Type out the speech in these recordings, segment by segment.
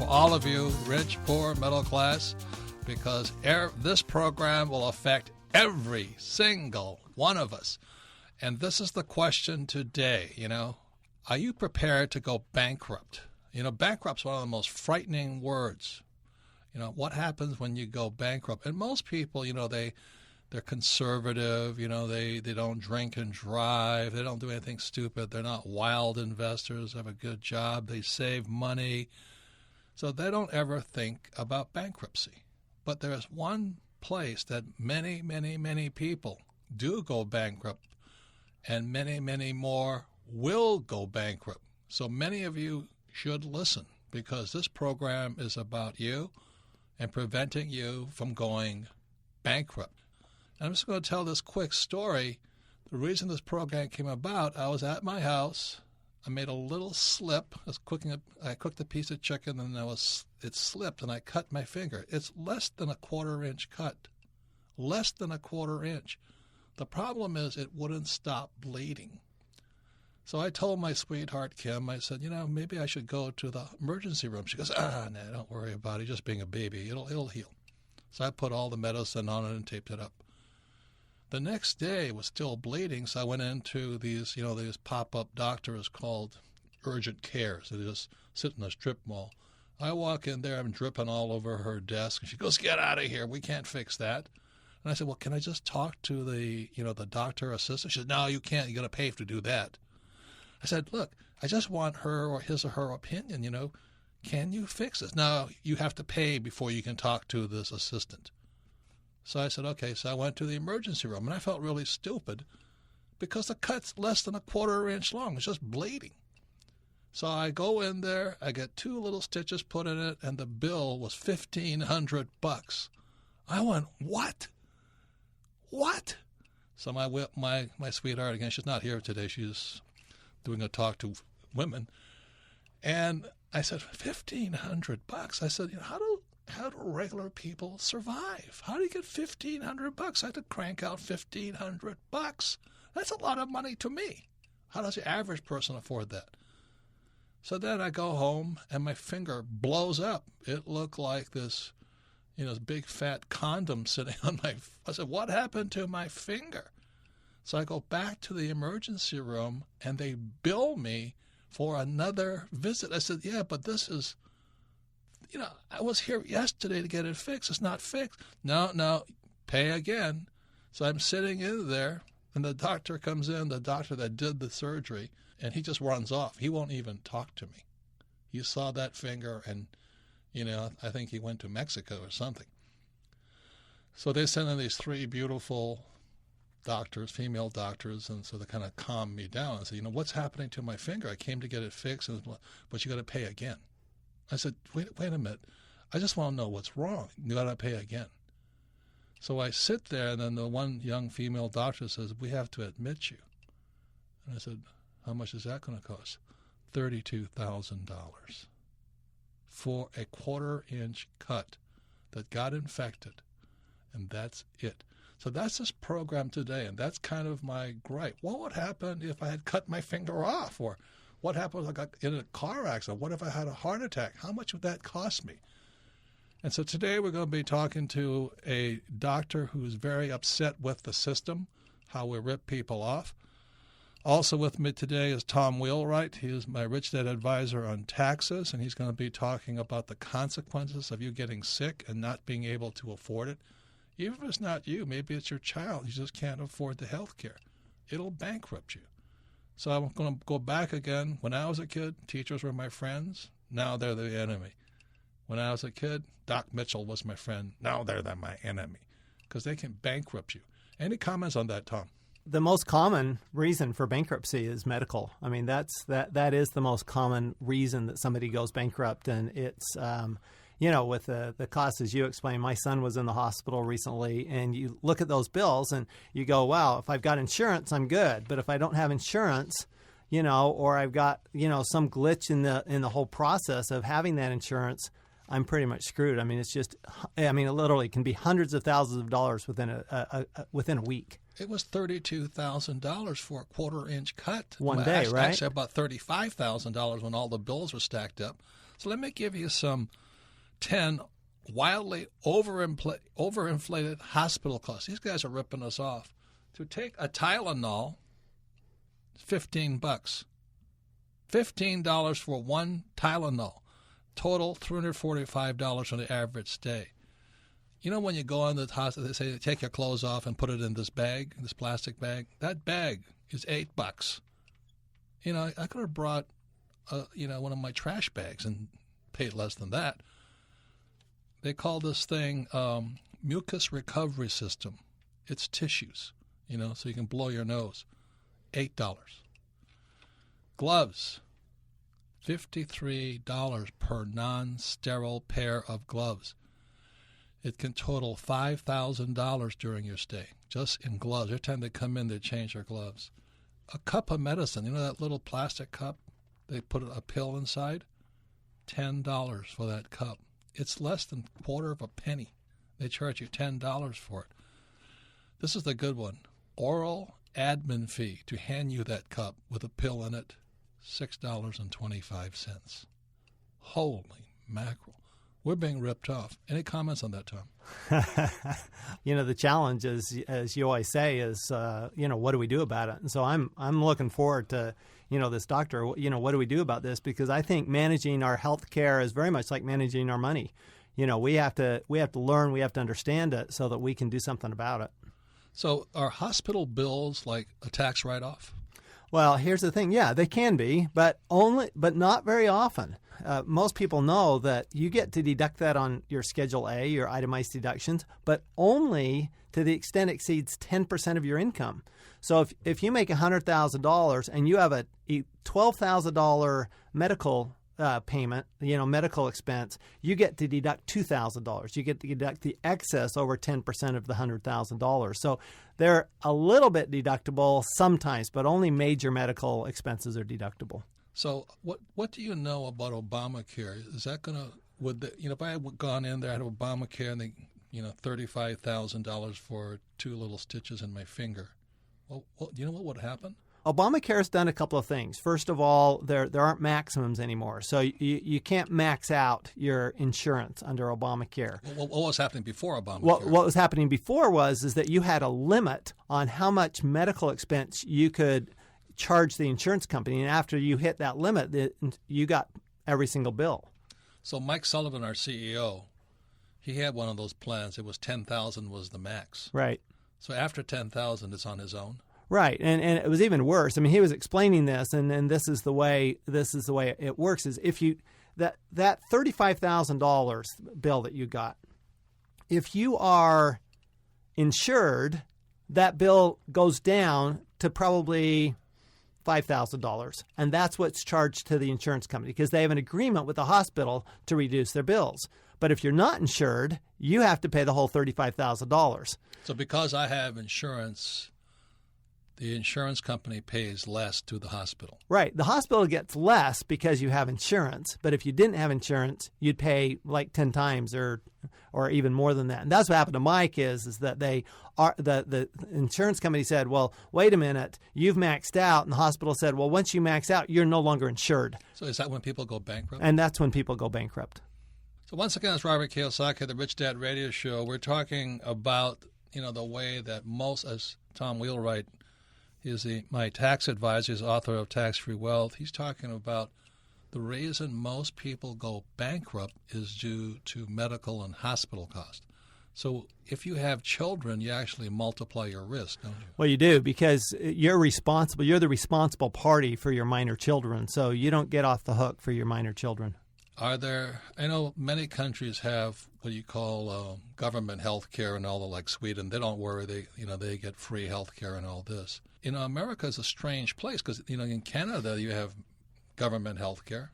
for all of you, rich, poor, middle class, because this program will affect every single one of us. And this is the question today, are you prepared to go bankrupt? Bankrupt's one of the most frightening words. What happens when you go bankrupt? And most people, they're conservative, they don't drink and drive, they don't do anything stupid, they're not wild investors, have a good job, they save money. So they don't ever think about bankruptcy. But there's one place that many, many, many people do go bankrupt, and many, many more will go bankrupt. So many of you should listen, because this program is about you and preventing you from going bankrupt. And I'm just going to tell this quick story. The reason this program came about, I was at my house. I made a little slip. I cooked a piece of chicken, and it slipped, and I cut my finger. It's less than a quarter-inch cut. Less than a quarter-inch. The problem is it wouldn't stop bleeding. So I told my sweetheart, Kim, I said, maybe I should go to the emergency room. She goes, nah, don't worry about it. Just being a baby. It'll heal. So I put all the medicine on it and taped it up. The next day it was still bleeding, so I went into these pop-up doctors called urgent cares. They just sit in a strip mall. I walk in there, I'm dripping all over her desk, and she goes, "Get out of here, we can't fix that." And I said, "Well, can I just talk to the doctor assistant?" She said, "No, you can't, you got to pay to do that." I said, "Look, I just want her or his or her opinion, can you fix this?" "No, you have to pay before you can talk to this assistant." So I said, okay. So I went to the emergency room, and I felt really stupid because the cut's less than a quarter-inch long. It's just bleeding. So I go in there, I get 2 little stitches put in it, and the bill was $1,500. I went, what? So my sweetheart, again, she's not here today. She's doing a talk to women. And I said, $1,500? I said, how do regular people survive? How do you get $1,500? I had to crank out $1,500. That's a lot of money to me. How does the average person afford that? So then I go home, and my finger blows up. It looked like this, this big fat condom sitting on my. I said, what happened to my finger? So I go back to the emergency room, and they bill me for another visit. I said, yeah, but this is. I was here yesterday to get it fixed. It's not fixed. No, pay again. So I'm sitting in there, and the doctor comes in, the doctor that did the surgery, and he just runs off. He won't even talk to me. He saw that finger, and, I think he went to Mexico or something. So they sent in these 3 beautiful doctors, female doctors, and so they kind of calmed me down and said, what's happening to my finger? I came to get it fixed, but you got to pay again. I said, wait a minute. I just want to know what's wrong. You got to pay again. So I sit there, and then the one young female doctor says, we have to admit you. And I said, how much is that going to cost? $32,000 for a quarter-inch cut that got infected, and that's it. So that's this program today, and that's kind of my gripe. What would happen if I had cut my finger off? Or what happened if I got in a car accident? What if I had a heart attack? How much would that cost me? And so today we're going to be talking to a doctor who's very upset with the system, how we rip people off. Also with me today is Tom Wheelwright. He is my Rich Dad advisor on taxes, and he's going to be talking about the consequences of you getting sick and not being able to afford it. Even if it's not you, maybe it's your child. You just can't afford the health care. It'll bankrupt you. So I'm going to go back again. When I was a kid, teachers were my friends. Now they're the enemy. When I was a kid, Doc Mitchell was my friend. Now they're my enemy because they can bankrupt you. Any comments on that, Tom? The most common reason for bankruptcy is medical. I mean, that is the most common reason that somebody goes bankrupt, and it's with the costs, as you explained. My son was in the hospital recently, and you look at those bills and you go, wow, if I've got insurance, I'm good. But if I don't have insurance, or I've got, some glitch in the whole process of having that insurance, I'm pretty much screwed. I mean, it literally can be hundreds of thousands of dollars within a week. It was $32,000 for a quarter-inch cut. One day, right? Actually, about $35,000 when all the bills were stacked up. So let me give you some 10 wildly overinflated hospital costs. These guys are ripping us off. To take a Tylenol, $15. $15 for one Tylenol. Total $345 on the average stay. You know when you go into the hospital, they say take your clothes off and put it in this bag, this plastic bag? That bag is $8. You know, I could have brought, one of my trash bags and paid less than that. They call this thing mucus recovery system. It's tissues, so you can blow your nose. $8. Gloves, $53 per non-sterile pair of gloves. It can total $5,000 during your stay, just in gloves. Every time they come in, they change their gloves. A cup of medicine, that little plastic cup? They put a pill inside? $10 for that cup. It's less than a quarter of a penny. They charge you $10 for it. This is the good one. Oral admin fee to hand you that cup with a pill in it, $6.25. Holy mackerel. We're being ripped off. Any comments on that, Tom? The challenge is, as you always say, is, what do we do about it? And so I'm looking forward to, this doctor, what do we do about this? Because I think managing our health care is very much like managing our money. We have to learn, we have to understand it so that we can do something about it. So are hospital bills like a tax write-off? Well, here's the thing. Yeah, they can be, but not very often. Most people know that you get to deduct that on your Schedule A, your itemized deductions, but only to the extent it exceeds 10% of your income. So if you make $100,000 and you have a $12,000 medical payment, medical expense, you get to deduct $2,000. You get to deduct the excess over 10% of the $100,000. So they're a little bit deductible sometimes, but only major medical expenses are deductible. So what do you know about Obamacare? Is that going to, if I had gone in there, I had Obamacare and they, $35,000 for two little stitches in my finger. Well, do you know what would happen? Obamacare has done a couple of things. First of all, there aren't maximums anymore. So you can't max out your insurance under Obamacare. What was happening before Obamacare? What was happening before is that you had a limit on how much medical expense you could charge the insurance company. And after you hit that limit, you got every single bill. So Mike Sullivan, our CEO, he had one of those plans. It was $10,000 was the max. Right. So after $10,000, it's on his own. Right, and it was even worse. I mean, he was explaining this, and this is the way it works. Is if you that $35,000 bill that you got, if you are insured, that bill goes down to probably $5,000, and that's what's charged to the insurance company because they have an agreement with the hospital to reduce their bills. But if you're not insured, you have to pay the whole $35,000. So because I have insurance, the insurance company pays less to the hospital. Right. The hospital gets less because you have insurance. But if you didn't have insurance, you'd pay like 10 times or even more than that. And that's what happened to Mike is that the insurance company said, well, wait a minute, you've maxed out. And the hospital said, well, once you max out, you're no longer insured. So is that when people go bankrupt? And that's when people go bankrupt. So once again, it's Robert Kiyosaki, the Rich Dad Radio Show. We're talking about, the way that most, as Tom Wheelwright, he's my tax advisor, he's author of Tax-Free Wealth. He's talking about the reason most people go bankrupt is due to medical and hospital costs. So if you have children, you actually multiply your risk, don't you? Well, you do because you're responsible. You're the responsible party for your minor children, so you don't get off the hook for your minor children. I know many countries have what you call government health care and all that, like Sweden. They don't worry. They get free health care and all this. America is a strange place because, in Canada you have government health care.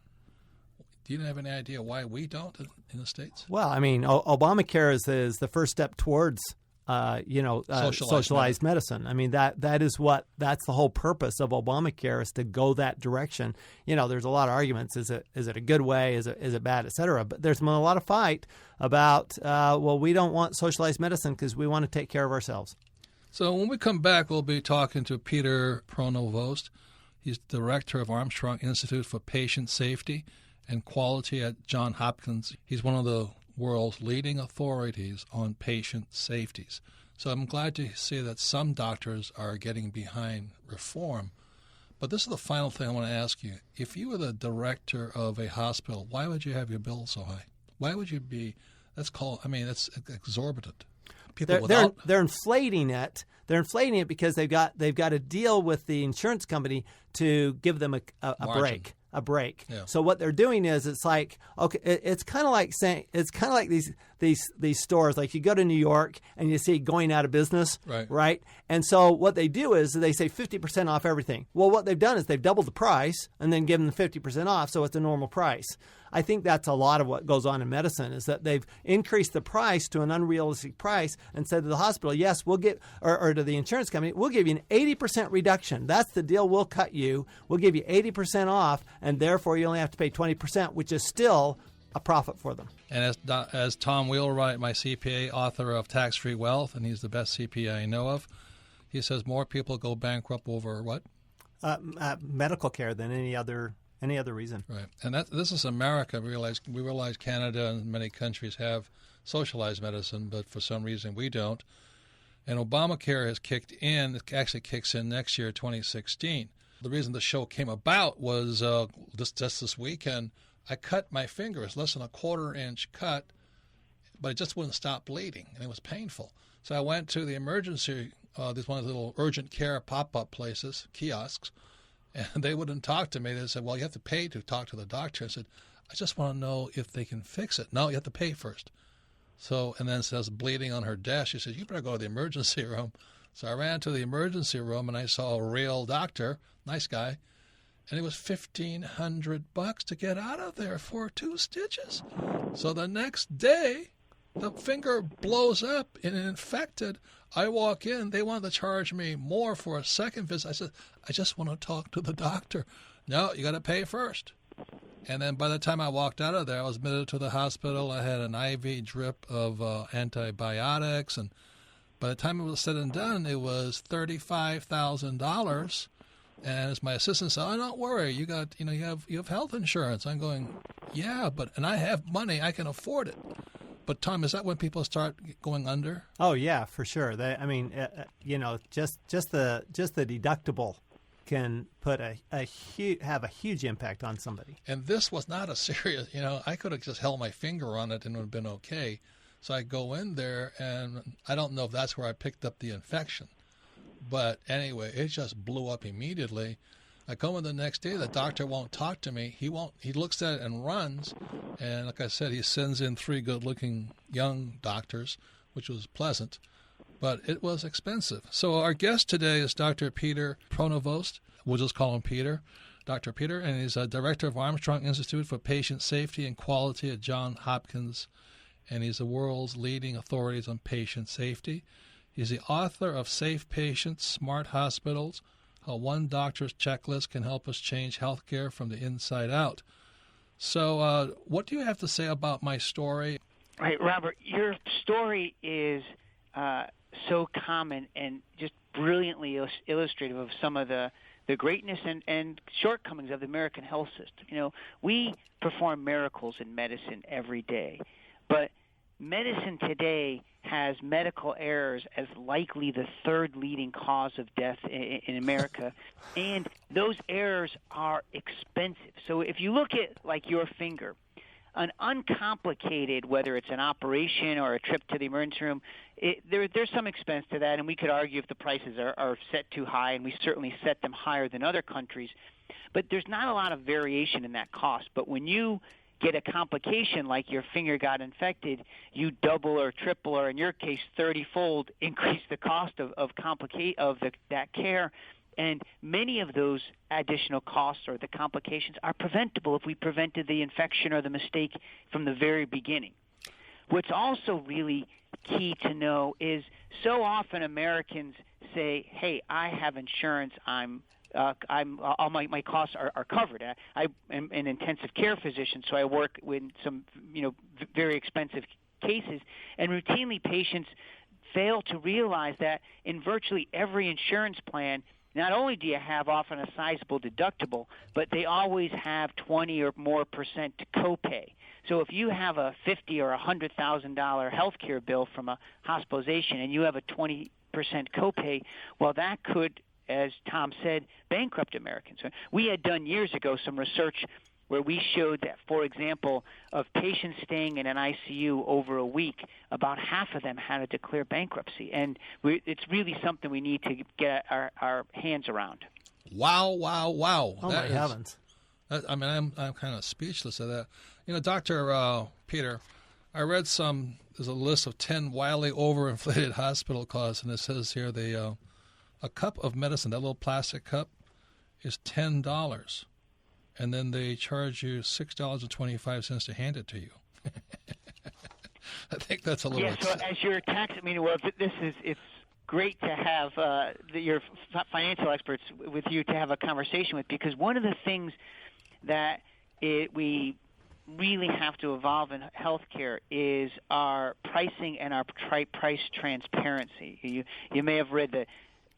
Do you have any idea why we don't in the States? Well, I mean, Obamacare is the first step towards socialized medicine. I mean, that's the whole purpose of Obamacare is to go that direction. There's a lot of arguments. Is it a good way? Is it bad, et cetera? But there's a lot of fight about, we don't want socialized medicine because we want to take care of ourselves. So when we come back, we'll be talking to Peter Pronovost. He's director of Armstrong Institute for Patient Safety. and quality at Johns Hopkins. He's one of the world's leading authorities on patient safeties. So I'm glad to see that some doctors are getting behind reform. But this is the final thing I want to ask you. If you were the director of a hospital, why would you have your bill so high? Why would you be, that's exorbitant. They're inflating it. They're inflating it because they've got to deal with the insurance company to give them a break. Yeah. So what they're doing is it's like, okay, it's kind of like these stores, like you go to New York and you see going out of business, right? And so what they do is they say 50% off everything. Well, what they've done is they've doubled the price and then given them 50% off, so it's a normal price. I think that's a lot of what goes on in medicine is that they've increased the price to an unrealistic price and said to the hospital, yes, we'll get, or to the insurance company, we'll give you an 80% reduction. That's the deal we'll cut you. We'll give you 80% off, and therefore you only have to pay 20%, which is still a profit for them. And as Tom Wheelwright, my CPA, author of Tax-Free Wealth, and he's the best CPA I know of, he says more people go bankrupt over what? Medical care than any other reason. Right. And this is America. We realize Canada and many countries have socialized medicine, but for some reason we don't. And Obamacare has kicked in. It actually kicks in next year, 2016. The reason the show came about was just this weekend, I cut my finger. It's less than a quarter-inch cut, but it just wouldn't stop bleeding, and it was painful. So I went to the emergency, these one of the little urgent care pop-up places, kiosks, and they wouldn't talk to me. They said, well, you have to pay to talk to the doctor. I said, I just want to know if they can fix it. No, you have to pay first. So, and then it says bleeding on her desk. She said, you better go to the emergency room. So I ran to the emergency room, and I saw a real doctor, nice guy, and it was $1,500 to get out of there for 2 stitches. So the next day, the finger blows up and infected. I walk in. They wanted to charge me more for a second visit. I said, I just want to talk to the doctor. No, you got to pay first. And then by the time I walked out of there, I was admitted to the hospital. I had an IV drip of antibiotics. And by the time it was said and done, it was $35,000. And as my assistant said, oh, don't worry, you have health insurance. I'm going, yeah, and I have money, I can afford it. But Tom, is that when people start going under? Oh yeah, for sure. Just the deductible can put have a huge impact on somebody. And this was not a serious. I could have just held my finger on it and it would have been okay. So I go in there, and I don't know if that's where I picked up the infection. But anyway, it just blew up immediately. I come in the next day, the doctor won't talk to me. He looks at it and runs. And like I said, he sends in 3 good-looking young doctors, which was pleasant. But it was expensive. So our guest today is Dr. Peter Pronovost. We'll just call him Peter. Dr. Peter, and he's a director of Armstrong Institute for Patient Safety and Quality at Johns Hopkins. And he's the world's leading authorities on patient safety. He's the author of Safe Patients, Smart Hospitals, How One Doctor's Checklist Can Help Us Change Healthcare from the Inside Out. So what do you have to say about my story? Right, Robert, your story is so common and just brilliantly illustrative of some of the greatness and shortcomings of the American health system. We perform miracles in medicine every day, but medicine today has medical errors as likely the 3rd leading cause of death in America, and those errors are expensive. So if you look at, like, your finger, an uncomplicated, whether it's an operation or a trip to the emergency room, there's some expense to that, and we could argue if the prices are set too high, and we certainly set them higher than other countries. But there's not a lot of variation in that cost. But when you get a complication like your finger got infected, you double or triple, or in your case 30-fold increase the cost of that care. And many of those additional costs or the complications are preventable if we prevented the infection or the mistake from the very beginning. What's also really key to know is so often Americans say, hey, I have insurance, all my costs are covered. I am an intensive care physician, so I work with some very expensive cases, and routinely patients fail to realize that in virtually every insurance plan, not only do you have often a sizable deductible, but they always have 20 or more percent copay. So if you have a $50,000 or $100,000 health care bill from a hospitalization and you have a 20% copay, well, that could, as Tom said, bankrupt Americans. We had done years ago some research where we showed that, for example, of patients staying in an ICU over a week, about half of them had to declare bankruptcy. And it's really something we need to get our hands around. Wow, wow, wow. Oh, my heavens. I'm kind of speechless at that. You know, Dr. Peter, I read there's a list of 10 wildly overinflated hospital costs, and it says here a cup of medicine, that little plastic cup, is $10. And then they charge you $6.25 to hand it to you. I think that's a little. Yeah. So as your tax, it's great to have your financial experts with you to have a conversation with, because one of the things that we really have to evolve in healthcare is our pricing and our price transparency. You may have read that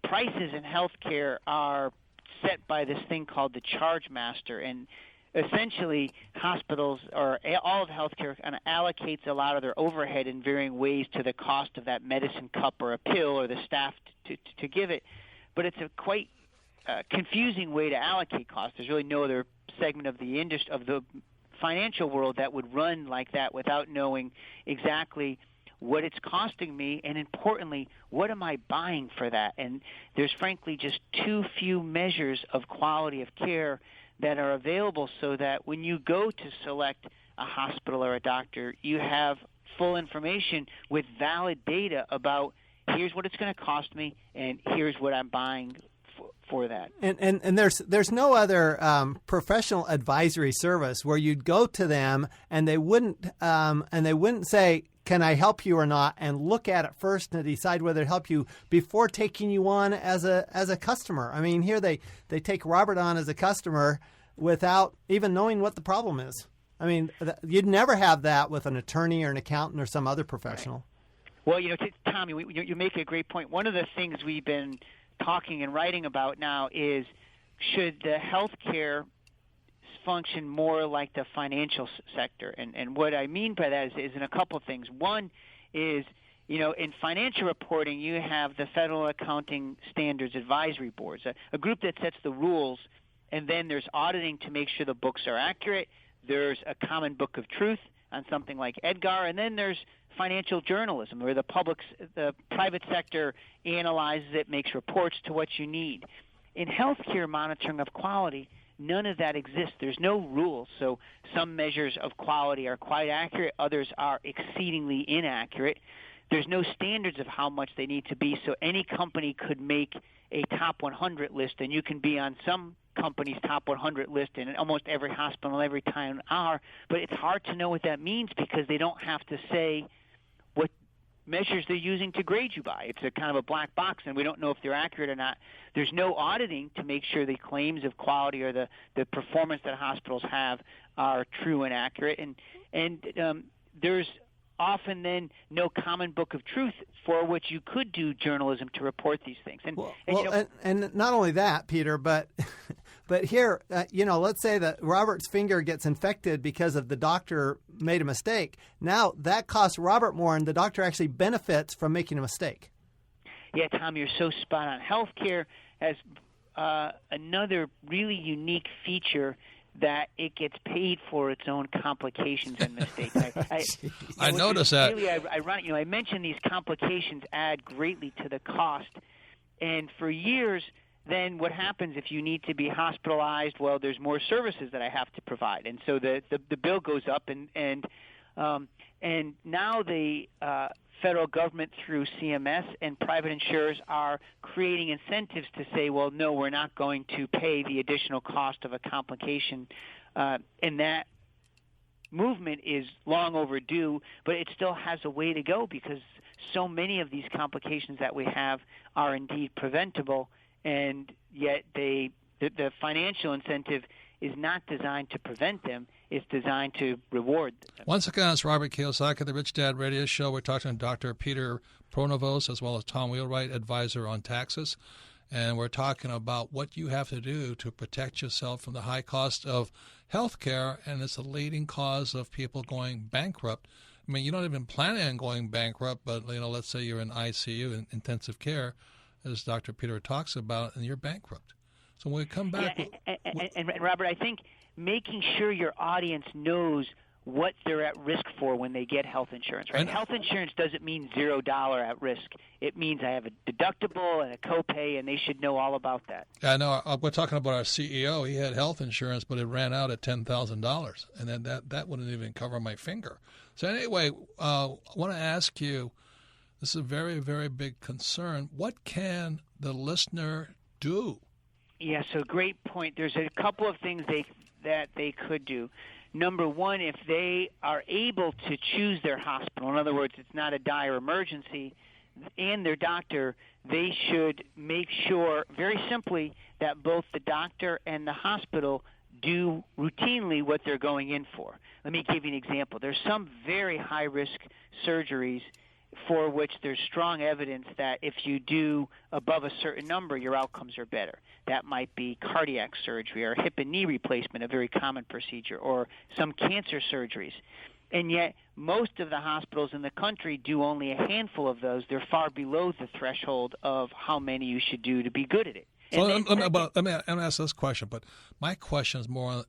prices in healthcare are set by this thing called the charge master, and essentially hospitals or all of healthcare kind of allocates a lot of their overhead in varying ways to the cost of that medicine cup or a pill or the staff to give it. But it's a quite confusing way to allocate costs. There's really no other segment of the industry, of the financial world, that would run like that without knowing exactly what it's costing me, and importantly, what am I buying for that? And there's frankly just too few measures of quality of care that are available, so that when you go to select a hospital or a doctor, you have full information with valid data about here's what it's going to cost me and here's what I'm buying for that. And there's no other professional advisory service where you'd go to them and they wouldn't say, can I help you or not, and look at it first and decide whether to help you before taking you on as a customer. I mean, here they take Robert on as a customer without even knowing what the problem is. I mean, you'd never have that with an attorney or an accountant or some other professional. Right. Well, Tommy, you make a great point. One of the things we've been talking and writing about now is, should the healthcare function more like the financial sector? And what I mean by that is in a couple of things. One is, in financial reporting, you have the Federal Accounting Standards Advisory Boards, a group that sets the rules, and then there's auditing to make sure the books are accurate. There's a common book of truth on something like Edgar, and then there's financial journalism, where the private sector analyzes it, makes reports to what you need. In healthcare monitoring of quality, none of that exists. There's no rules. So some measures of quality are quite accurate, others are exceedingly inaccurate. There's no standards of how much they need to be, so any company could make a top 100 list, and you can be on some company's top 100 list in almost every hospital every time hour, but it's hard to know what that means because they don't have to say what measures they're using to grade you by. It's a kind of a black box, and we don't know if they're accurate or not. There's no auditing to make sure the claims of quality or the performance that hospitals have are true and accurate. And there's often then no common book of truth for which you could do journalism to report these things. And not only that, Peter, but here, let's say that Robert's finger gets infected because of the doctor made a mistake. Now that costs Robert more, and the doctor actually benefits from making a mistake. Yeah, Tom, you're so spot on. Healthcare has another really unique feature that it gets paid for its own complications and mistakes. I noticed that. Really ironic. I mentioned these complications add greatly to the cost, and for years, then what happens if you need to be hospitalized? Well, there's more services that I have to provide, and so the bill goes up, and now the federal government through CMS and private insurers are creating incentives to say, well, no, we're not going to pay the additional cost of a complication, and that movement is long overdue, but it still has a way to go because so many of these complications that we have are indeed preventable, and yet the financial incentive is not designed to prevent them. It's designed to reward them. Once again, it's Robert Kiyosaki, the Rich Dad Radio Show. We're talking to Dr. Peter Pronovost as well as Tom Wheelwright, advisor on taxes. And we're talking about what you have to do to protect yourself from the high cost of health care, and it's a leading cause of people going bankrupt. I mean, you don't even plan on going bankrupt, but, let's say you're in ICU, in intensive care, as Dr. Peter talks about, and you're bankrupt. So when we come back... And Robert, I think making sure your audience knows what they're at risk for when they get health insurance, right? Health insurance doesn't mean $0 at risk. It means I have a deductible and a copay, and they should know all about that. I know. We're talking about our CEO. He had health insurance, but it ran out at $10,000, and then that wouldn't even cover my finger. So anyway, I want to ask you, this is a very, very big concern. What can the listener do? Yeah, so great point. There's a couple of things that they could do. Number one, if they are able to choose their hospital, in other words, it's not a dire emergency, and their doctor, they should make sure, very simply, that both the doctor and the hospital do routinely what they're going in for. Let me give you an example. There's some very high-risk surgeries for which there's strong evidence that if you do above a certain number, your outcomes are better. That might be cardiac surgery or hip and knee replacement, a very common procedure, or some cancer surgeries. And yet most of the hospitals in the country do only a handful of those. They're far below the threshold of how many you should do to be good at it. So let me ask this question, but my question is more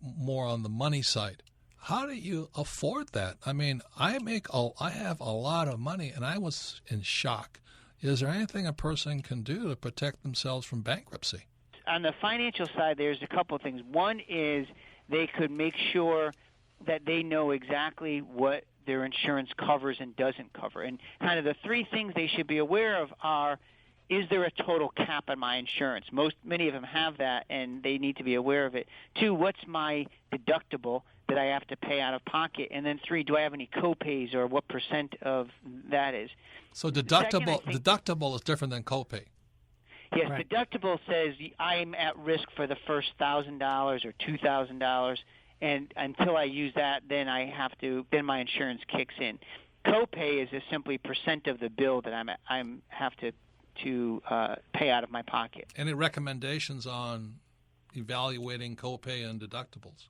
on the money side. How do you afford that? I mean, I have a lot of money, and I was in shock. Is there anything a person can do to protect themselves from bankruptcy? On the financial side, there's a couple of things. One is they could make sure that they know exactly what their insurance covers and doesn't cover. And kind of the three things they should be aware of are, is there a total cap on my insurance? Many of them have that, and they need to be aware of it. 2, what's my deductible that I have to pay out of pocket? And then 3, do I have any copays, or what percent of that is? So deductible is different than copay. Yes, right. Deductible says I'm at risk for the first $1,000 or $2,000, and until I use that, then my insurance kicks in. Copay is simply percent of the bill that I have to pay out of my pocket. Any recommendations on evaluating copay and deductibles?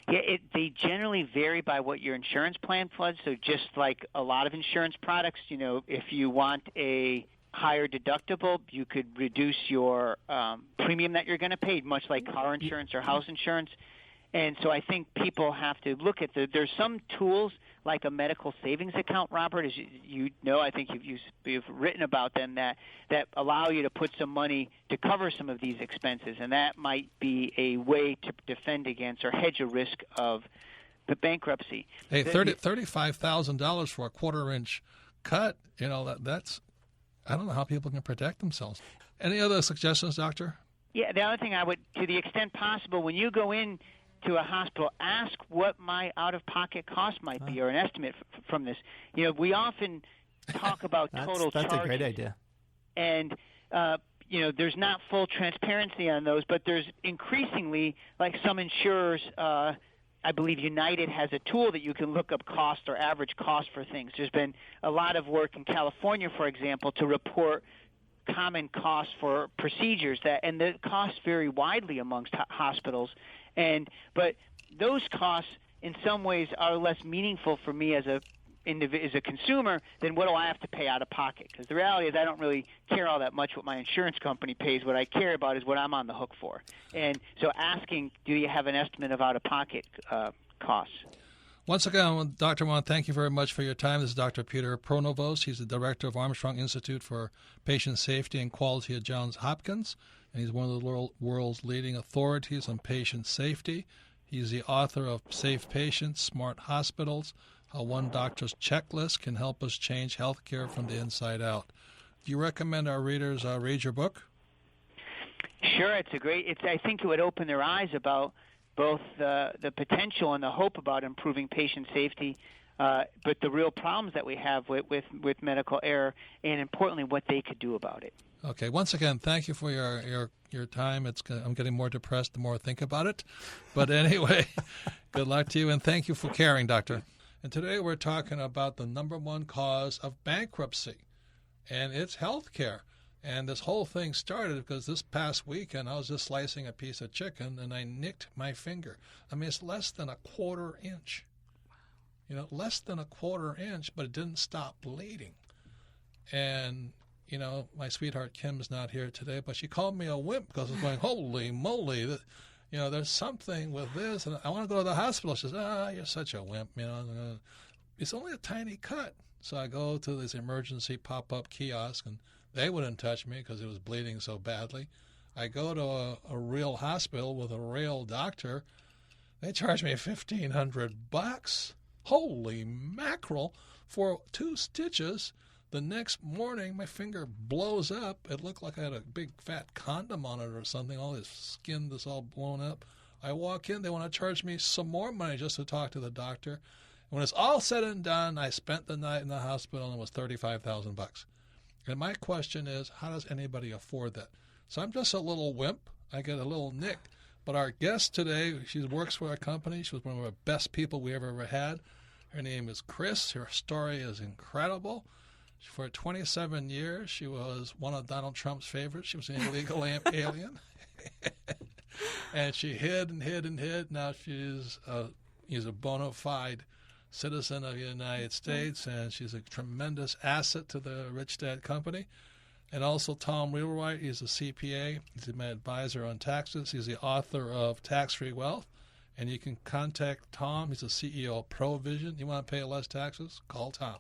Yeah, they generally vary by what your insurance plan floods. So just like a lot of insurance products, if you want a higher deductible, you could reduce your premium that you're going to pay, much like car insurance or house insurance. And so I think people have to look at there's some tools like a medical savings account, Robert, as you know, I think you've written about them that allow you to put some money to cover some of these expenses, and that might be a way to defend against or hedge a risk of the bankruptcy. Hey, $35,000 for a quarter-inch cut, that's I don't know how people can protect themselves. Any other suggestions, Doctor? Yeah, the other thing I would, to the extent possible, when you go in to a hospital, ask what my out-of-pocket cost might be, or an estimate from this. We often talk about total charges. That's a great idea. And, there's not full transparency on those, but there's increasingly, like some insurers, I believe United has a tool that you can look up cost or average cost for things. There's been a lot of work in California, for example, to report common costs for procedures, and the costs vary widely amongst hospitals. But those costs, in some ways, are less meaningful for me as a consumer than what do I have to pay out of pocket. Because the reality is I don't really care all that much what my insurance company pays. What I care about is what I'm on the hook for. And so asking, do you have an estimate of out-of-pocket costs? Once again, Doctor, I want to thank you very much for your time. This is Dr. Peter Pronovost. He's the director of Armstrong Institute for Patient Safety and Quality at Johns Hopkins, and he's one of the world's leading authorities on patient safety. He's the author of Safe Patients, Smart Hospitals, How One Doctor's Checklist Can Help Us Change Healthcare from the Inside Out. Do you recommend our readers read your book? Sure. I think it would open their eyes about both the potential and the hope about improving patient safety, but the real problems that we have with medical error, and importantly, what they could do about it. Okay. Once again, thank you for your time. I'm getting more depressed the more I think about it. But anyway, good luck to you, and thank you for caring, Doctor. And today we're talking about the number one cause of bankruptcy, and it's health care. And this whole thing started because this past weekend I was just slicing a piece of chicken and I nicked my finger. I mean, it's less than a quarter inch. You know, less than a quarter inch, but it didn't stop bleeding. And, you know, my sweetheart Kim's not here today, but she called me a wimp because I was going, holy moly, you know, there's something with this, and I want to go to the hospital. She says, you're such a wimp, you know. It's only a tiny cut. So I go to this emergency pop-up kiosk, and they wouldn't touch me because it was bleeding so badly. I go to a real hospital with a real doctor. They charge me $1,500. Holy mackerel, for 2 stitches. The next morning, my finger blows up. It looked like I had a big fat condom on it or something. All this skin that's all blown up. I walk in. They want to charge me some more money just to talk to the doctor. When it's all said and done, I spent the night in the hospital and it was $35,000. And my question is, how does anybody afford that? So I'm just a little wimp. I get a little nick. But our guest today, she works for our company. She was one of our best people we ever had. Her name is Chris. Her story is incredible. For 27 years, she was one of Donald Trump's favorites. She was an illegal alien. And she hid and hid and hid. Now she's a bona fide citizen of the United States, and she's a tremendous asset to the Rich Dad Company. And also Tom Wheelwright, he's a CPA. He's my advisor on taxes. He's the author of Tax-Free Wealth. And you can contact Tom. He's the CEO of ProVision. You want to pay less taxes? Call Tom.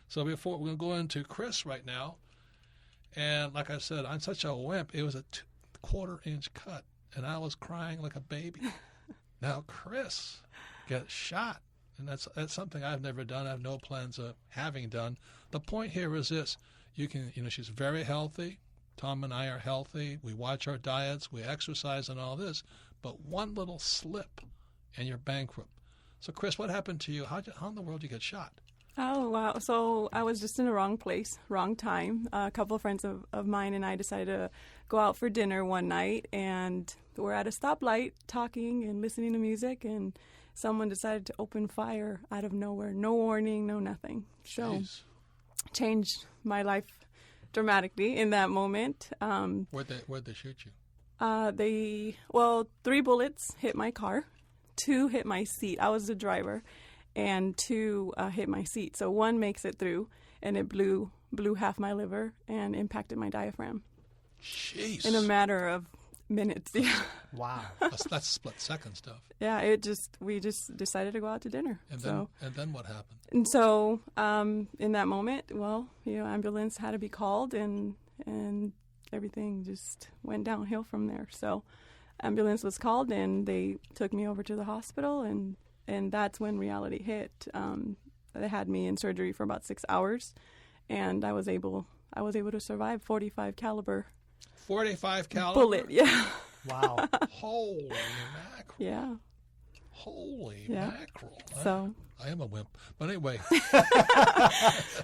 So before we're going to go into Chris right now. And like I said, I'm such a wimp. It was a quarter-inch cut, and I was crying like a baby. Now Chris gets shot. And that's something I've never done. I have no plans of having done. The point here is this. She's very healthy. Tom and I are healthy. We watch our diets. We exercise and all this. But one little slip and you're bankrupt. So, Chris, what happened to you? How in the world did you get shot? Oh, wow. So I was just in the wrong place, wrong time. A couple of friends of mine and I decided to go out for dinner one night. And we're at a stoplight talking and listening to music. And someone decided to open fire out of nowhere. No warning, no nothing. So changed my life dramatically in that moment. Where'd they shoot you? 3 bullets hit my car. 2 hit my seat. I was the driver. And 2 hit my seat. So 1 makes it through, and it blew half my liver and impacted my diaphragm. Jeez. In a matter of minutes. Yeah. Wow. That's split-second stuff. Yeah, we just decided to go out to dinner. And then what happened? And so in that moment, ambulance had to be called, and everything just went downhill from there. So ambulance was called, and they took me over to the hospital, and that's when reality hit. They had me in surgery for about 6 hours, and I was able to survive 45 caliber. 45 caliber? Bullet, yeah. Wow. Holy mackerel. Yeah. Holy mackerel. So I am a wimp. But anyway.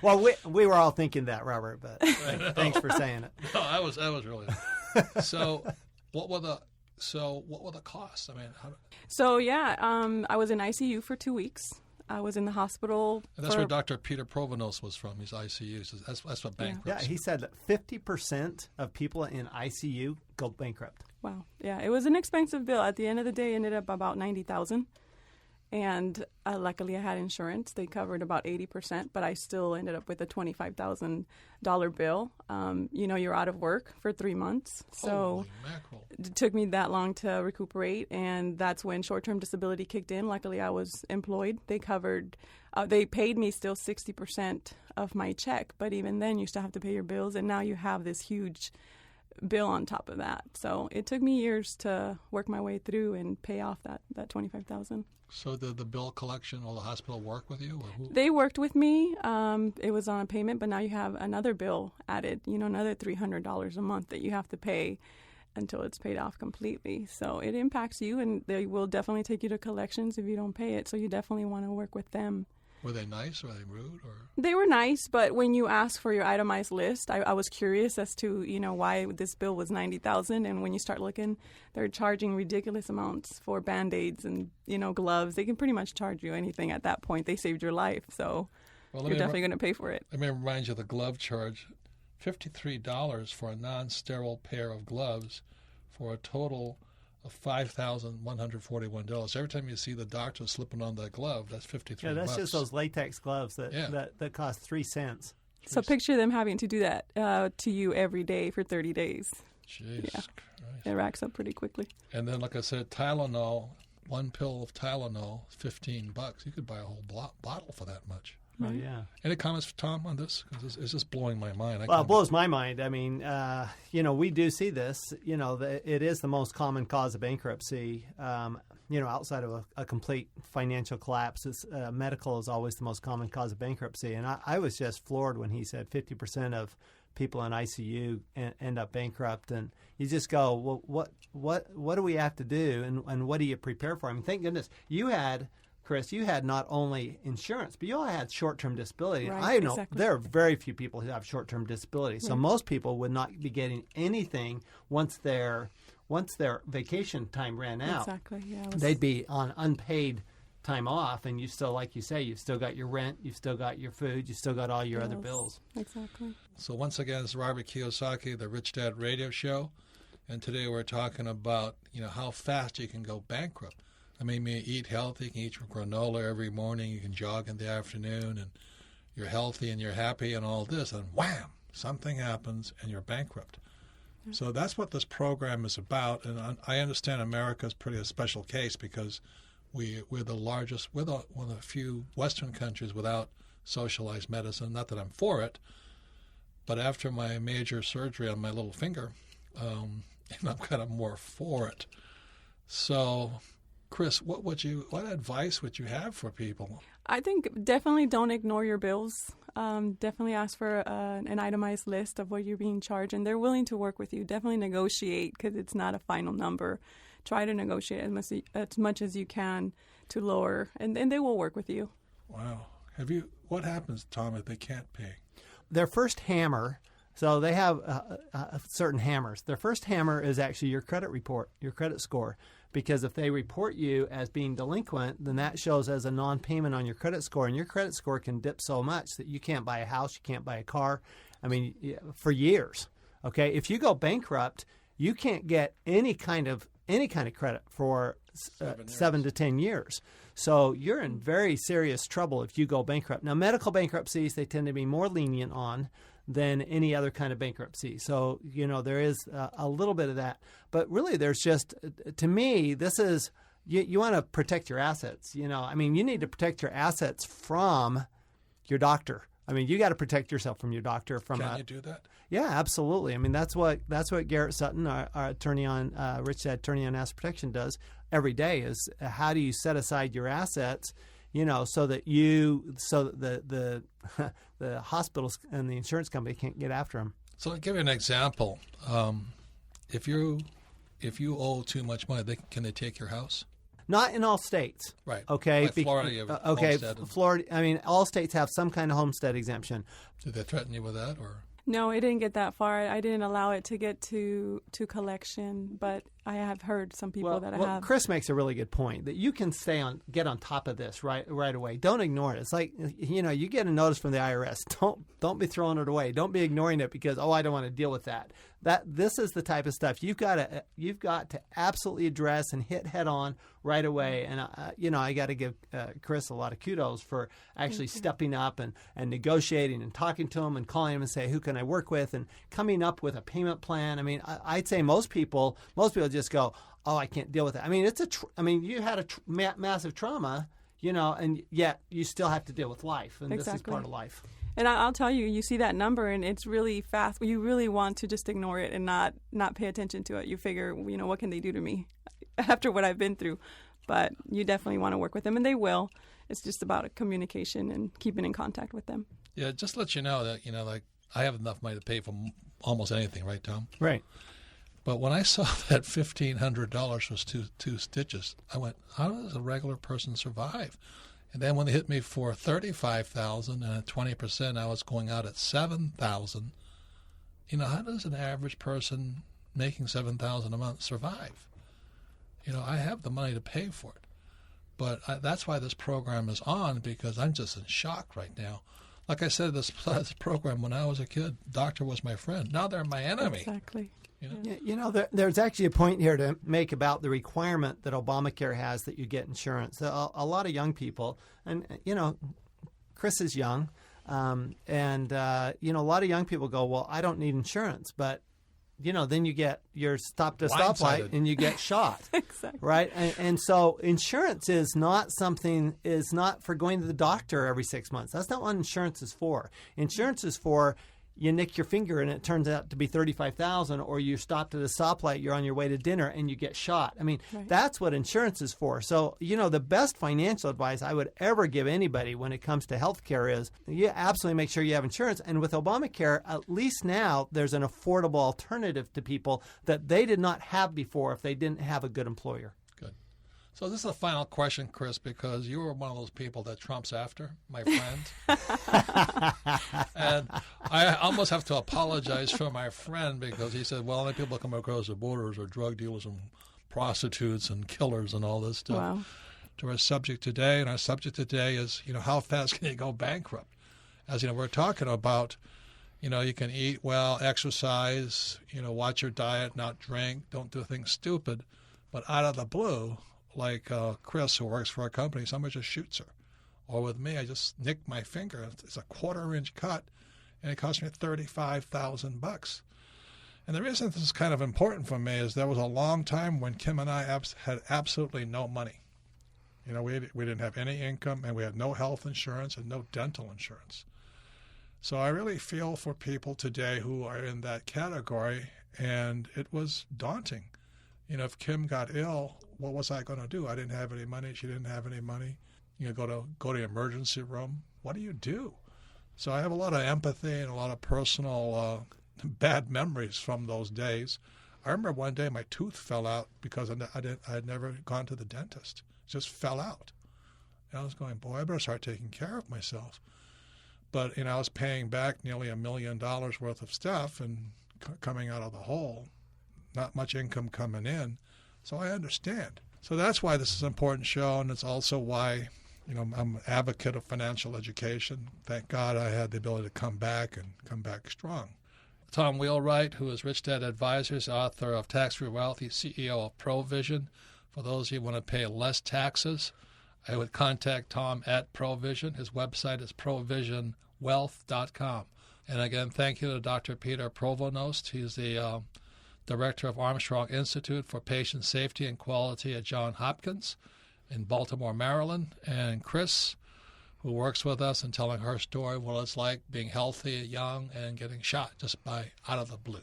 Well, we were all thinking that, Robert, but thanks for saying it. No, I was really. So what were the costs? I mean, I was in ICU for 2 weeks. I was in the hospital. And that's where Dr. Peter Provenos was from, his ICU. That's what bankruptcy. Yeah, he said that 50% of people in ICU go bankrupt. Wow. Yeah, it was an expensive bill. At the end of the day, it ended up about $90,000. And luckily I had insurance. They covered about 80%, but I still ended up with a $25,000 bill. You're out of work for 3 months. So it took me that long to recuperate, and that's when short-term disability kicked in. Luckily I was employed. They paid me still 60% of my check, but even then you still have to pay your bills, and now you have this huge bill on top of that. So it took me years to work my way through and pay off that $25,000. So did the bill collection or the hospital work with you? Or who? They worked with me. It was on a payment, but now you have another bill added, another $300 a month that you have to pay until it's paid off completely. So it impacts you, and they will definitely take you to collections if you don't pay it. So you definitely want to work with them. Were they nice? Were they rude? Or they were nice, but when you ask for your itemized list, I was curious as to why this bill was $90,000, and when you start looking, they're charging ridiculous amounts for Band-Aids and gloves. They can pretty much charge you anything at that point. They saved your life, so you're definitely going to pay for it. Let me remind you of the glove charge. $53 for a non-sterile pair of gloves for a total of $5,141. Every time you see the doctor slipping on that glove, that's $53. Yeah, that's just those latex gloves that cost 3 cents. So picture them having to do that to you every day for 30 days. Jeez Christ. It racks up pretty quickly. And then, like I said, Tylenol, one pill of Tylenol, $15. You could buy a whole bottle for that much. Oh, yeah. Any comments, Tom, on this? Because it's just blowing my mind. Well, it blows my mind. I mean, we do see this. It is the most common cause of bankruptcy. Outside of a complete financial collapse, medical is always the most common cause of bankruptcy. And I was just floored when he said 50% of people in ICU end up bankrupt. And you just go, well, what do we have to do, and what do you prepare for? I mean, thank goodness Chris, you had not only insurance, but you also had short-term disability. Right, I know exactly. there are very few people who have short-term disability, so most people would not be getting anything once their vacation time ran out. Exactly, yeah. They'd be on unpaid time off, and you still, like you say, you've still got your rent, you've still got your food, you've still got all your other bills. Exactly. So once again, it's Robert Kiyosaki, the Rich Dad Radio Show, and today we're talking about how fast you can go bankrupt. I mean, you eat healthy, you can eat granola every morning, you can jog in the afternoon, and you're healthy and you're happy and all this, and wham, something happens and you're bankrupt. Yeah. So that's what this program is about, and I understand America is pretty a special case because we're the largest, we're one of the few Western countries without socialized medicine. Not that I'm for it, but after my major surgery on my little finger, I'm kind of more for it. So, Chris, what advice would you have for people? I think definitely don't ignore your bills. Definitely ask for an itemized list of what you're being charged, and they're willing to work with you. Definitely negotiate because it's not a final number. Try to negotiate as much as you can to lower, and they will work with you. Wow. What happens, Tom, if they can't pay? Their first hammer, so they have certain hammers. Their first hammer is actually your credit report, your credit score. Because if they report you as being delinquent, then that shows as a non-payment on your credit score. And your credit score can dip so much that you can't buy a house, you can't buy a car, for years. Okay? If you go bankrupt, you can't get any kind of credit for 7 to 10 years. So you're in very serious trouble if you go bankrupt. Now, medical bankruptcies, they tend to be more lenient on than any other kind of bankruptcy. So, there is a little bit of that. But really, there's just, to me, this is, you want to protect your assets. You need to protect your assets from your doctor. You got to protect yourself from your doctor. Can you do that? Yeah, absolutely. That's what Garrett Sutton, our attorney on Rich Dad Attorney on Asset Protection, does every day. Is how do you set aside your assets, so that the hospitals and the insurance company can't get after them. So I'll give you an example. If you owe too much money, can they take your house? Not in all states. Right. Okay. Like Florida, you have homestead. Florida. All states have some kind of homestead exemption. Did they threaten you with that, or? No, it didn't get that far. I didn't allow it to get to collection, but I have heard some people that have. Chris makes a really good point that you can get on top of this right away. Don't ignore it. It's like, you get a notice from the IRS. Don't be throwing it away. Don't be ignoring it because, I don't want to deal with that. This is the type of stuff you've got to absolutely address and hit head on right away. And I got to give Chris a lot of kudos for actually stepping up and negotiating and talking to him and calling him and say, who can I work with, and coming up with a payment plan. I'd say most people just go, I can't deal with it. You had a massive trauma, and yet you still have to deal with life, and Exactly. This is part of life. And I'll tell you, you see that number and it's really fast. You really want to just ignore it and not pay attention to it. You figure, what can they do to me after what I've been through? But you definitely want to work with them, and they will. It's just about communication and keeping in contact with them. Yeah, just to let you know that, I have enough money to pay for almost anything, right, Tom? Right. But when I saw that $1,500 was two stitches, I went, how does a regular person survive? And then when they hit me for $35,000 and at 20%, I was going out at $7,000. How does an average person making $7,000 a month survive? I have the money to pay for it. But that's why this program is on, because I'm just in shock right now. Like I said, this program, when I was a kid, doctor was my friend. Now they're my enemy. Exactly. You know? Yeah, there's actually a point here to make about the requirement that Obamacare has that you get insurance. A lot of young people, and Chris is young, and a lot of young people go, well, I don't need insurance, but then you're stopped at a stoplight and you get shot. Exactly. Right? And so insurance is not for going to the doctor every 6 months. That's not what insurance is for. Insurance is for you nick your finger and it turns out to be $35,000, or you stopped at a stoplight, you're on your way to dinner and you get shot. I mean, Right. That's what insurance is for. So, the best financial advice I would ever give anybody when it comes to health care is you absolutely make sure you have insurance. And with Obamacare, at least now there's an affordable alternative to people that they did not have before if they didn't have a good employer. Good. So this is the final question, Chris, because you were one of those people that Trump's after, my friend. And I almost have to apologize for my friend because he said, well, only people that come across the borders are drug dealers and prostitutes and killers and all this stuff. Wow. To our subject today, and our subject today is, how fast can you go bankrupt? As we're talking about, you can eat well, exercise, watch your diet, not drink, don't do things stupid. But out of the blue, like Chris, who works for a company, somebody just shoots her. Or with me, I just nicked my finger. It's a 1/4-inch cut, and it cost me $35,000. And the reason this is kind of important for me is there was a long time when Kim and I had absolutely no money. We didn't have any income, and we had no health insurance and no dental insurance. So I really feel for people today who are in that category, and it was daunting. If Kim got ill, what was I going to do? I didn't have any money. She didn't have any money. Go to the emergency room. What do you do? So I have a lot of empathy and a lot of personal bad memories from those days. I remember one day my tooth fell out because I had never gone to the dentist. It just fell out. And I was going, boy, I better start taking care of myself. But I was paying back nearly $1 million worth of stuff and coming out of the hole. Not much income coming in, so I understand. So that's why this is an important show, and it's also why, I'm an advocate of financial education. Thank God I had the ability to come back strong. Tom Wheelwright, who is Rich Dad Advisors, author of Tax-Free Wealth, he's CEO of Provision. For those of you who want to pay less taxes, I would contact Tom at Provision. His website is provisionwealth.com. And again, thank you to Dr. Peter Provost. He's the Director of Armstrong Institute for Patient Safety and Quality at Johns Hopkins in Baltimore, Maryland. And Chris, who works with us and telling her story, what it's like being healthy, young, and getting shot just out of the blue.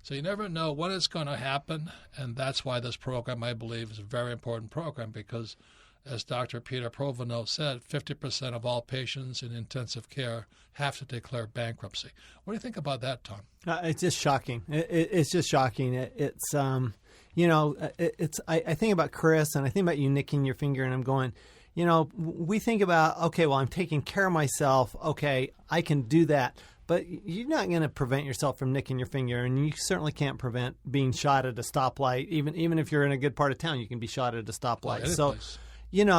So you never know when it's going to happen, and that's why this program, I believe, is a very important program because, as Dr. Peter Provost said, 50% of all patients in intensive care have to declare bankruptcy. What do you think about that, Tom? It's just shocking. It's just shocking. I think about Chris and I think about you nicking your finger, and I'm going, we think about, okay, well, I'm taking care of myself. Okay, I can do that. But you're not going to prevent yourself from nicking your finger, and you certainly can't prevent being shot at a stoplight. Even if you're in a good part of town, you can be shot at a stoplight. So,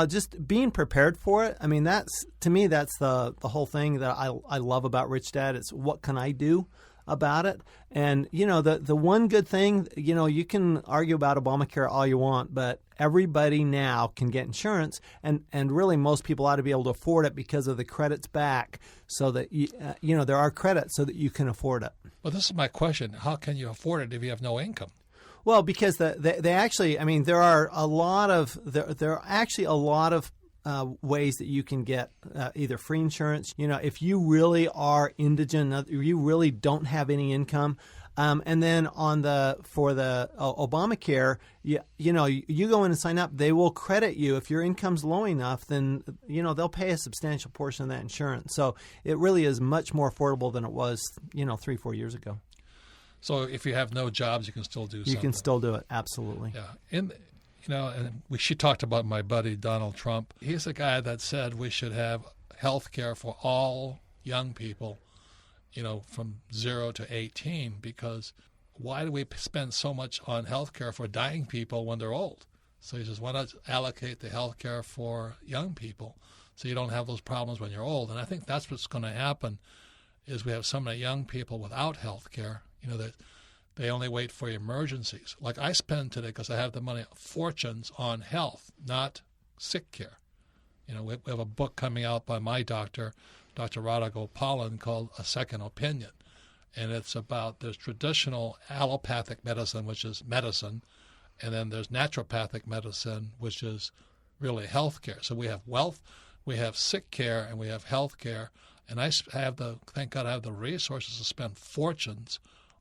just being prepared for it. I mean, to me, that's the whole thing that I love about Rich Dad. It's what can I do about it? And, the one good thing, you can argue about Obamacare all you want, but everybody now can get insurance, and really most people ought to be able to afford it because of the credits back, so that, there are credits so that you can afford it. Well, this is my question. How can you afford it if you have no income? Well, because they actually, there are a lot of ways that you can get either free insurance. If you really are indigent, you really don't have any income, and then for the Obamacare, you go in and sign up. They will credit you if your income's low enough. Then they'll pay a substantial portion of that insurance. So it really is much more affordable than it was 3-4 years ago. So if you have no jobs, you can still do something. You can still do it, absolutely. Yeah. She talked about my buddy Donald Trump. He's the guy that said we should have health care for all young people, from 0 to 18, because why do we spend so much on health care for dying people when they're old? So he says, why not allocate the health care for young people? so you don't have those problems when you're old. And I think that's what's going to happen is we have so many young people without health care, that they only wait for emergencies. Like I spend today, because I have the money, fortunes on health, not sick care. We have a book coming out by my doctor, Dr. Radha Gopalan, called A Second Opinion. And it's about there's traditional allopathic medicine, which is medicine, and then there's naturopathic medicine, which is really health care. So we have wealth, we have sick care, and we have health care. And thank God I have the resources to spend fortunes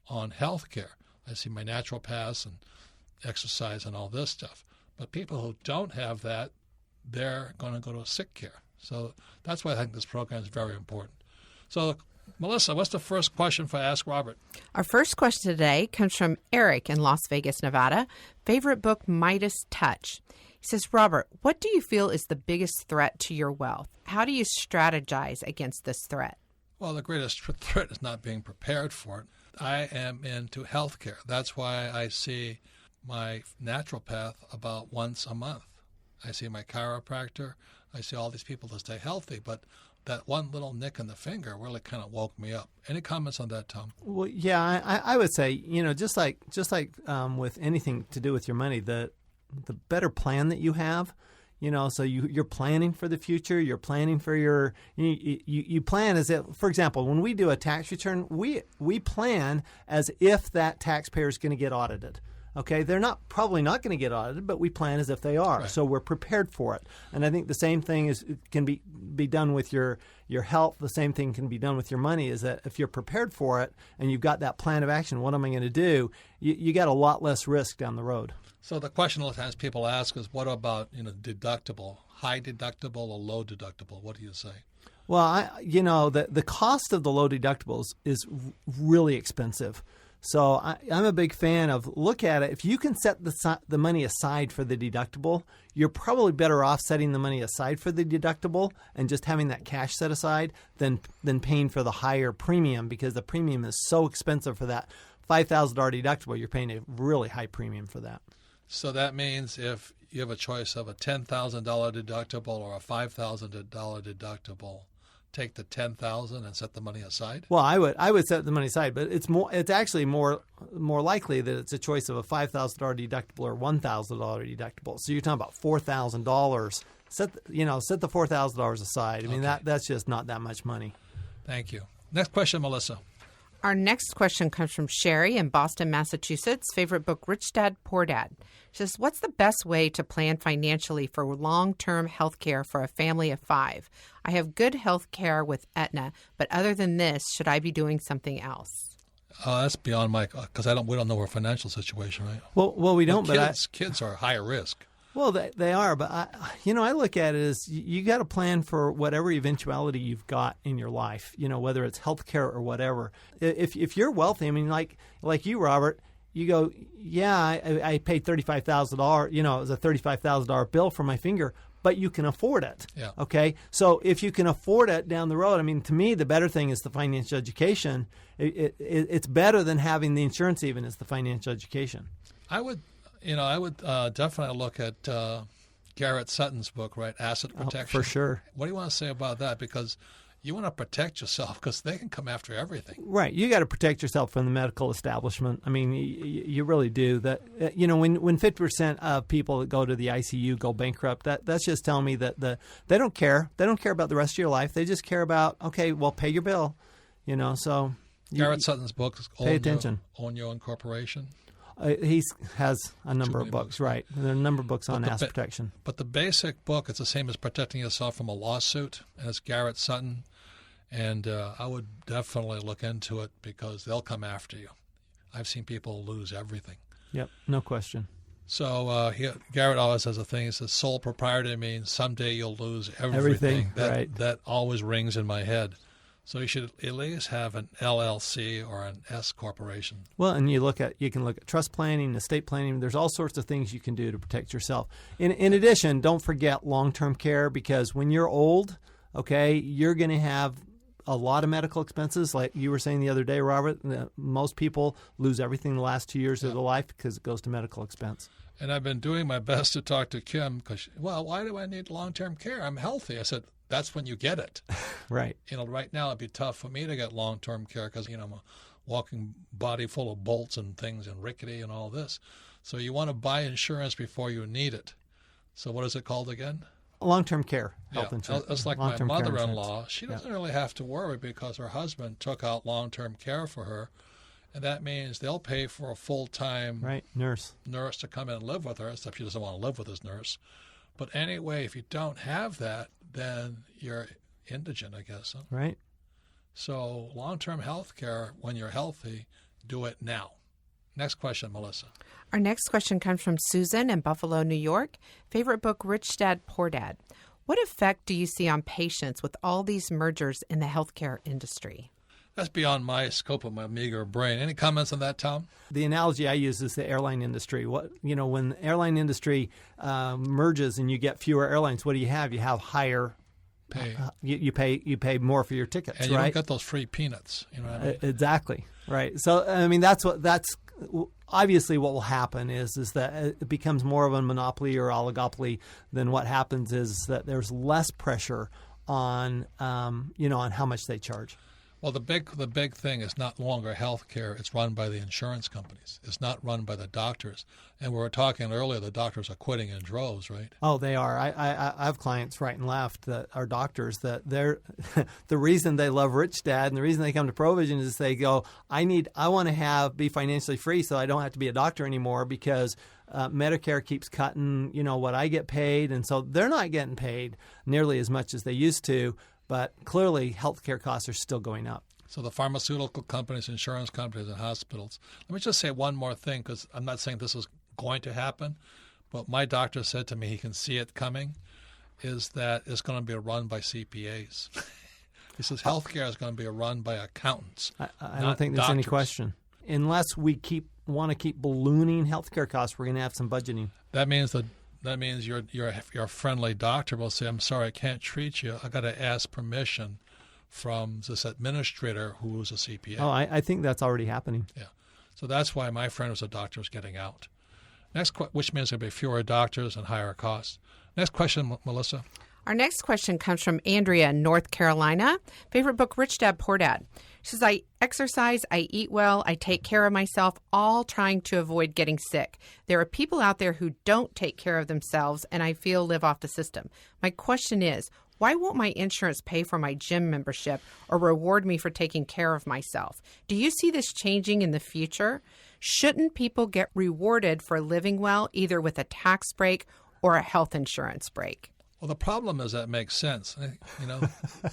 on health care. I see my naturopaths and exercise and all this stuff. But people who don't have that, they're going to go to sick care. So that's why I think this program is very important. So, Melissa, what's the first question for Ask Robert? Our first question today comes from Eric in Las Vegas, Nevada. Favorite book, Midas Touch. He says, Robert, what do you feel is the biggest threat to your wealth? How do you strategize against this threat? Well, the greatest threat is not being prepared for it. I am into healthcare. That's why I see my naturopath about once a month. I see my chiropractor. I see all these people to stay healthy. But that one little nick in the finger really kind of woke me up. Any comments on that, Tom? Well, yeah, I would say, just like with anything to do with your money, the better plan that you have, so you're planning for the future. You're planning for you plan as if, for example, when we do a tax return, we plan as if that taxpayer is going to get audited. Okay, they're probably not going to get audited, but we plan as if they are. Right. So we're prepared for it. And I think the same thing can be done with your health. The same thing can be done with your money. Is that if you're prepared for it and you've got that plan of action, what am I going to do? You got a lot less risk down the road. So the question a lot of times people ask is, what about deductible, high deductible or low deductible? What do you say? Well, the cost of the low deductibles is really expensive. So I'm a big fan of look at it. If you can set the money aside for the deductible, you're probably better off setting the money aside for the deductible and just having that cash set aside than paying for the higher premium, because the premium is so expensive for that $5,000 deductible. You're paying a really high premium for that. So that means if you have a choice of a $10,000 deductible or a $5,000 deductible, take the $10,000 and set the money aside? Well, I would set the money aside, but it's actually more likely that it's a choice of a $5,000 deductible or $1,000 deductible. So you're talking about $4,000. Set the $4,000 aside. I mean, that's just not that much money. Thank you. Next question, Melissa. Our next question comes from Sherry in Boston, Massachusetts. Favorite book, Rich Dad, Poor Dad. She says, what's the best way to plan financially for long-term health care for a family of 5? I have good health care with Aetna, but other than this, should I be doing something else? That's beyond my, because we don't know our financial situation, right? Well, we don't. Kids are higher risk. Well, they are, but I look at it as you got to plan for whatever eventuality you've got in your life. Whether it's healthcare or whatever. If you're wealthy, I mean, like you, Robert, you go, yeah, I paid $35,000. It was a $35,000 bill for my finger, but you can afford it. Yeah. Okay. So if you can afford it down the road, I mean, to me, the better thing is the financial education. It's better than having the insurance even as the financial education. I would definitely look at Garrett Sutton's book, right? Asset Protection. For sure. What do you want to say about that? Because you want to protect yourself because they can come after everything. Right. You got to protect yourself from the medical establishment. I mean, you really do. That when 50% of people that go to the ICU go bankrupt, that's just telling me that they don't care. They don't care about the rest of your life. They just care about, okay, well, pay your bill. So Garrett Sutton's book is Pay Attention. Own Your Own Corporation. He has a number of books, right? There are a number of books on asset protection. But the basic book, it's the same as protecting yourself from a lawsuit, and it's Garrett Sutton. And I would definitely look into it because they'll come after you. I've seen people lose everything. Yep, no question. So Garrett always has a thing. He says sole proprietor means someday you'll lose everything. Right. That always rings in my head. So you should at least have an LLC or an S corporation. Well, and you can look at trust planning, estate planning. There's all sorts of things you can do to protect yourself. In addition, don't forget long-term care, because when you're old, okay, you're going to have a lot of medical expenses. Like you were saying the other day, Robert, most people lose everything the last 2 years of their life because it goes to medical expense. And I've been doing my best to talk to Kim because, why do I need long-term care? I'm healthy. I said, that's when you get it. Right. Right now it'd be tough for me to get long-term care because, I'm a walking body full of bolts and things and rickety and all this. So you want to buy insurance before you need it. So what is it called again? Long-term care health insurance. It's like my Long-term care mother-in-law. insurance. She doesn't really have to worry because her husband took out long-term care for her. And that means they'll pay for a full-time nurse to come in and live with her, except she doesn't want to live with his nurse. But anyway, if you don't have that, then you're indigent, I guess. Huh? Right. So long-term health care, when you're healthy, do it now. Next question, Melissa. Our next question comes from Susan in Buffalo, New York. Favorite book, Rich Dad, Poor Dad. What effect do you see on patients with all these mergers in the healthcare industry? That's beyond my scope of my meager brain. Any comments on that, Tom? The analogy I use is the airline industry. When the airline industry merges and you get fewer airlines, what do you have? You have higher pay. You pay more for your tickets, and you right? don't get those free peanuts. You know what I mean? Exactly. Right. So I mean that's obviously what will happen is that it becomes more of a monopoly or oligopoly. Then what happens is that there's less pressure on on how much they charge. Well, the big thing is not longer health care. It's run by the insurance companies. It's not run by the doctors. And we were talking earlier, the doctors are quitting in droves, right? Oh, they are. I have clients right and left that are doctors that they're the reason they love Rich Dad and the reason they come to Provision is they go, I want to be financially free so I don't have to be a doctor anymore because Medicare keeps cutting, what I get paid. And so they're not getting paid nearly as much as they used to. But clearly, healthcare costs are still going up. So the pharmaceutical companies, insurance companies, and hospitals. Let me just say one more thing, because I'm not saying this is going to happen, but my doctor said to me he can see it coming, is that it's going to be run by CPAs. He says healthcare is going to be run by accountants. I don't think there's any question. Unless we want to keep ballooning healthcare costs, we're going to have some budgeting. That means your friendly doctor will say, I'm sorry, I can't treat you. I got to ask permission from this administrator who's a CPA. Oh, I think that's already happening. Yeah. So that's why my friend who's a doctor is getting out. Which means there'll be fewer doctors and higher costs. Next question, Melissa. Our next question comes from Andrea in North Carolina. Favorite book, Rich Dad, Poor Dad. She says, I exercise, I eat well, I take care of myself, all trying to avoid getting sick. There are people out there who don't take care of themselves and I feel live off the system. My question is, why won't my insurance pay for my gym membership or reward me for taking care of myself? Do you see this changing in the future? Shouldn't people get rewarded for living well, either with a tax break or a health insurance break? Well, the problem is that makes sense.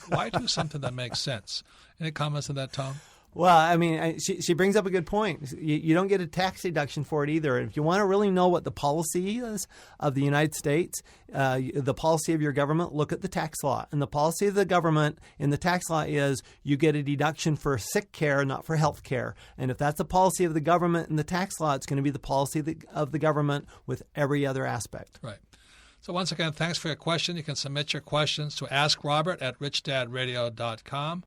Why do something that makes sense? Any comments on that, Tom? Well, I mean, she brings up a good point. You don't get a tax deduction for it either. If you want to really know what the policy is of the United States, the policy of your government, look at the tax law. And the policy of the government in the tax law is you get a deduction for sick care, not for health care. And if that's the policy of the government in the tax law, it's going to be the policy of the government with every other aspect. Right. So once again, thanks for your question. You can submit your questions to AskRobert@richdadradio.com.